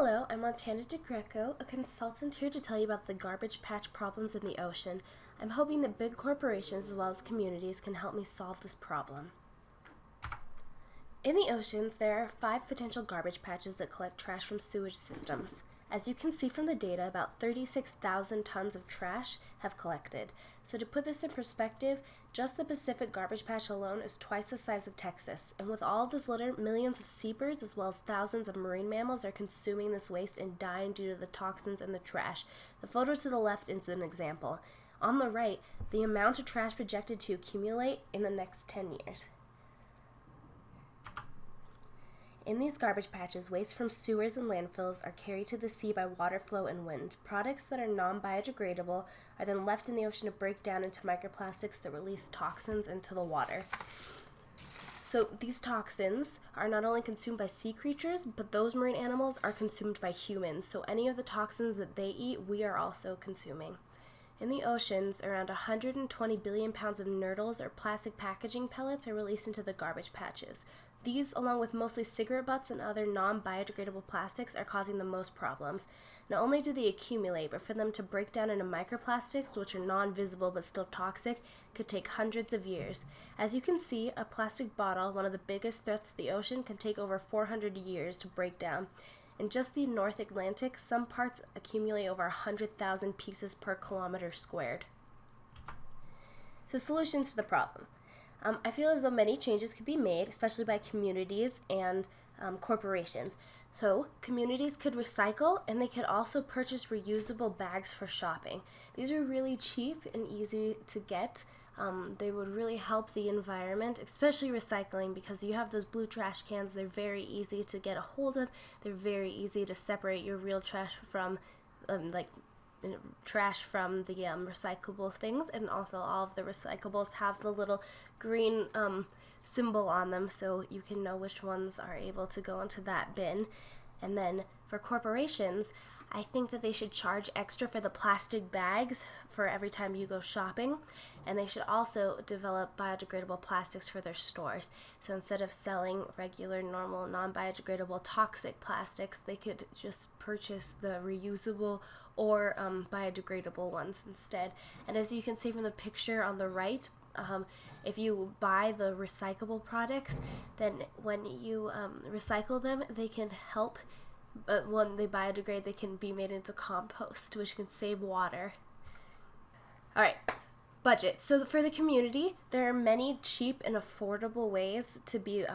Hello, I'm Montana DeGreco, a consultant here to tell you about the garbage patch problems in the ocean. I'm hoping that big corporations as well as communities can help me solve this problem. In the oceans, there are 5 potential garbage patches that collect trash from sewage systems. As you can see from the data, about 36,000 tons of trash have collected. So to put this in perspective, just the Pacific garbage patch alone is twice the size of Texas. And with all of this litter, millions of seabirds as well as thousands of marine mammals are consuming this waste and dying due to the toxins in the trash. The photo to the left is an example. On the right, the amount of trash projected to accumulate in the next 10 years. In these garbage patches, waste from sewers and landfills are carried to the sea by water flow and wind. Products that are non-biodegradable are then left in the ocean to break down into microplastics that release toxins into the water. So these toxins are not only consumed by sea creatures, but those marine animals are consumed by humans. So any of the toxins that they eat, we are also consuming. In the oceans, around 120 billion pounds of nurdles or plastic packaging pellets are released into the garbage patches. These, along with mostly cigarette butts and other non-biodegradable plastics, are causing the most problems. Not only do they accumulate, but for them to break down into microplastics, which are non-visible but still toxic, could take hundreds of years. As you can see, a plastic bottle, one of the biggest threats to the ocean, can take over 400 years to break down. In just the North Atlantic, some parts accumulate over 100,000 pieces per kilometer squared. So solutions to the problem. I feel as though many changes could be made, especially by communities and corporations. So communities could recycle, and they could also purchase reusable bags for shopping. These are really cheap and easy to get. They would really help the environment, especially recycling, because you have those blue trash cans. They're very easy to get a hold of. They're very easy to separate your real trash from trash from the recyclable things, and also all of the recyclables have the little green symbol on them, so you can know which ones are able to go into that bin. And then for corporations, I think that they should charge extra for the plastic bags for every time you go shopping, and they should also develop biodegradable plastics for their stores. So instead of selling regular, normal, non-biodegradable toxic plastics, they could just purchase the reusable or biodegradable ones instead. And as you can see from the picture on the right, if you buy the recyclable products, then when you recycle them, they can help. But when they biodegrade, they can be made into compost, which can save water. All right, budget. So for the community, there are many cheap and affordable ways to be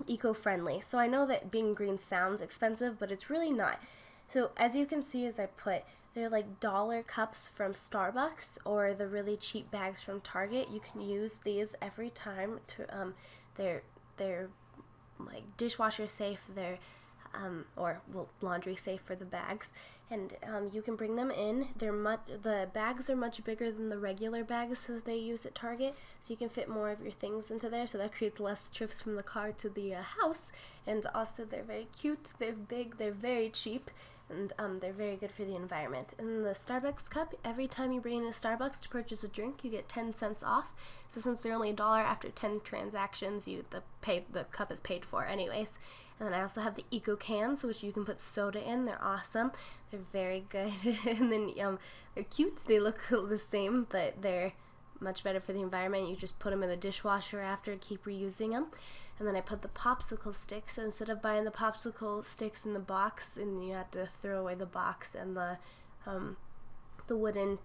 eco-friendly. So I know that being green sounds expensive, but it's really not. So as you can see, as I put, they're like dollar cups from Starbucks or the really cheap bags from Target. You can use these every time. They're like dishwasher safe. They're laundry safe for the bags, and you can bring them in. The bags are much bigger than the regular bags that they use at Target, so you can fit more of your things into there, so that creates less trips from the car to the house. And also they're very cute, they're big, they're very cheap, and they're very good for the environment. In the Starbucks cup, every time you bring in a Starbucks to purchase a drink, you get 10 cents off. So since they're only $1 after 10 transactions, the cup is paid for anyways. And then I also have the Eco Cans, which you can put soda in. They're awesome. They're very good. And then they're cute. They look the same, but they're much better for the environment. You just put them in the dishwasher after and keep reusing them. And then I put the popsicle sticks. So instead of buying the popsicle sticks in the box, and you have to throw away the box and the wooden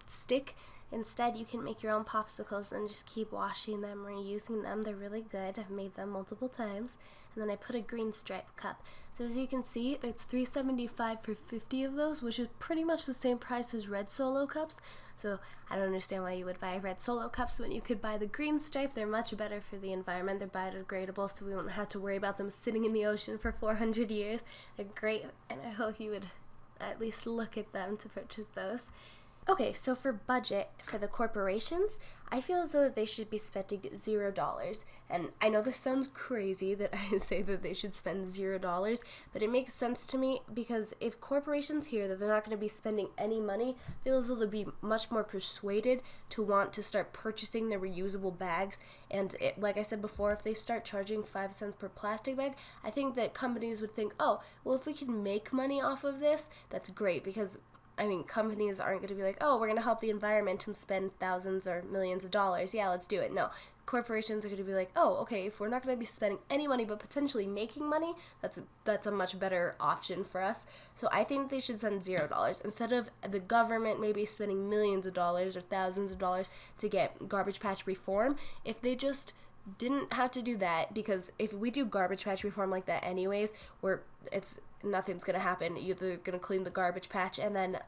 stick, instead you can make your own popsicles and just keep washing them, reusing them. They're really good. I've made them multiple times. And then I put a green stripe cup. So as you can see, it's $3.75 for 50 of those, which is pretty much the same price as red Solo cups. So I don't understand why you would buy red Solo cups when you could buy the green stripe. They're much better for the environment. They're biodegradable, so we won't have to worry about them sitting in the ocean for 400 years. They're great, and I hope you would at least look at them to purchase those. Okay, so for budget for the corporations, I feel as though they should be spending $0. And I know this sounds crazy that I say that they should spend $0, but it makes sense to me because if corporations hear that they're not going to be spending any money, I feel as though they'll be much more persuaded to want to start purchasing their reusable bags. And like I said before, if they start charging 5 cents per plastic bag, I think that companies would think, oh, well, if we can make money off of this, that's great because companies aren't going to be like, oh, we're going to help the environment and spend thousands or millions of dollars. Yeah, let's do it. No. Corporations are going to be like, oh, okay, if we're not going to be spending any money but potentially making money, that's a much better option for us. So I think they should spend $0 instead of the government maybe spending millions of dollars or thousands of dollars to get Garbage Patch reform. If they just didn't have to do that, because if we do Garbage Patch reform like that anyways, nothing's going to happen. You're going to clean the garbage patch and then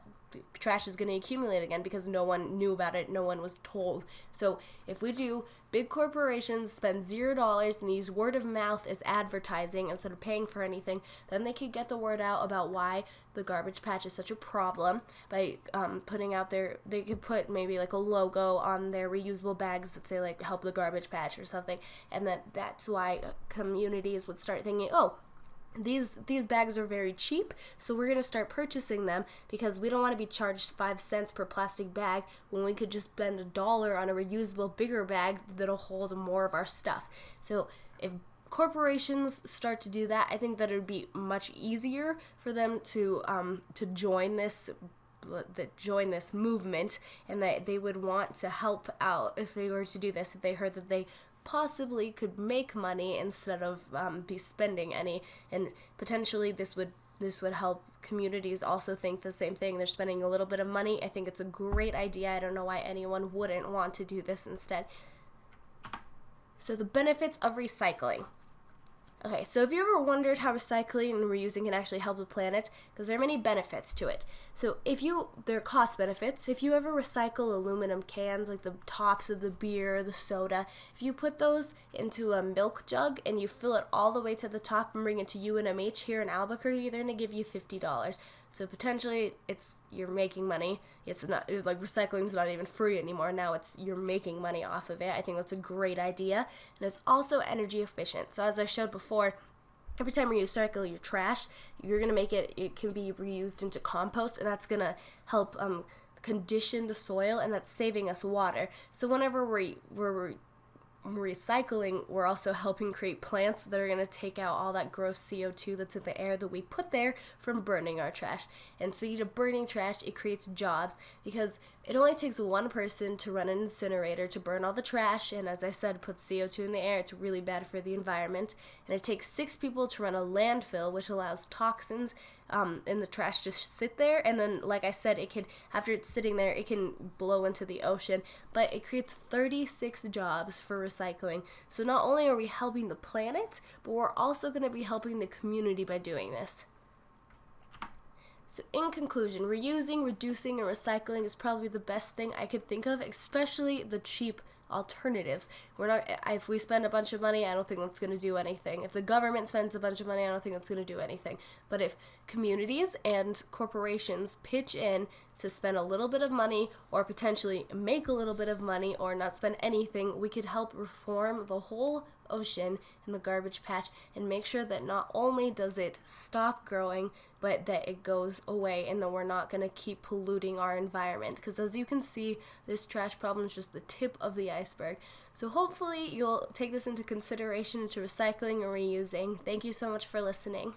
trash is going to accumulate again because no one knew about it, no one was told. So if we do big corporations spend $0 and use word of mouth as advertising instead of paying for anything, then they could get the word out about why the garbage patch is such a problem by putting out they could put maybe like a logo on their reusable bags that say like help the garbage patch or something, and that's why communities would start thinking, oh, these bags are very cheap, so we're going to start purchasing them because we don't want to be charged 5 cents per plastic bag when we could just spend $1 on a reusable bigger bag that'll hold more of our stuff. So if corporations start to do that, I think that it would be much easier for them to join this movement, and that they would want to help out if they were to do this, if they heard that they possibly could make money instead of be spending any, and potentially this would help communities also think the same thing. They're spending a little bit of money. I think it's a great idea. I don't know why anyone wouldn't want to do this instead. So the benefits of recycling. Okay, so have you ever wondered how recycling and reusing can actually help the planet? Because there are many benefits to it. So there are cost benefits. If you ever recycle aluminum cans, like the tops of the beer, the soda, if you put those into a milk jug and you fill it all the way to the top and bring it to UNMH here in Albuquerque, they're going to give you $50. So potentially you're making money. It's not like recycling's not even free anymore. Now you're making money off of it. I think that's a great idea. And it's also energy efficient. So as I showed before, every time you recycle your trash, you're going to make it can be reused into compost, and that's going to help condition the soil, and that's saving us water. So whenever we're recycling, we're also helping create plants that are going to take out all that gross CO2 that's in the air that we put there from burning our trash. And speaking of burning trash, it creates jobs because it only takes one person to run an incinerator to burn all the trash, and as I said, put CO2 in the air. It's really bad for the environment. And it takes 6 people to run a landfill, which allows toxins in the trash to sit there, and then, like I said, after it's sitting there, it can blow into the ocean. But it creates 36 jobs for recycling. So not only are we helping the planet, but we're also going to be helping the community by doing this. So in conclusion, reusing, reducing, and recycling is probably the best thing I could think of, especially the cheap alternatives. If we spend a bunch of money, I don't think that's going to do anything. If the government spends a bunch of money, I don't think that's going to do anything. But if communities and corporations pitch in to spend a little bit of money, or potentially make a little bit of money, or not spend anything, we could help reform the whole ocean and the garbage patch and make sure that not only does it stop growing, but that it goes away, and that we're not going to keep polluting our environment. Because as you can see, this trash problem is just the tip of the iceberg. So hopefully you'll take this into consideration into recycling and reusing. Thank you so much for listening.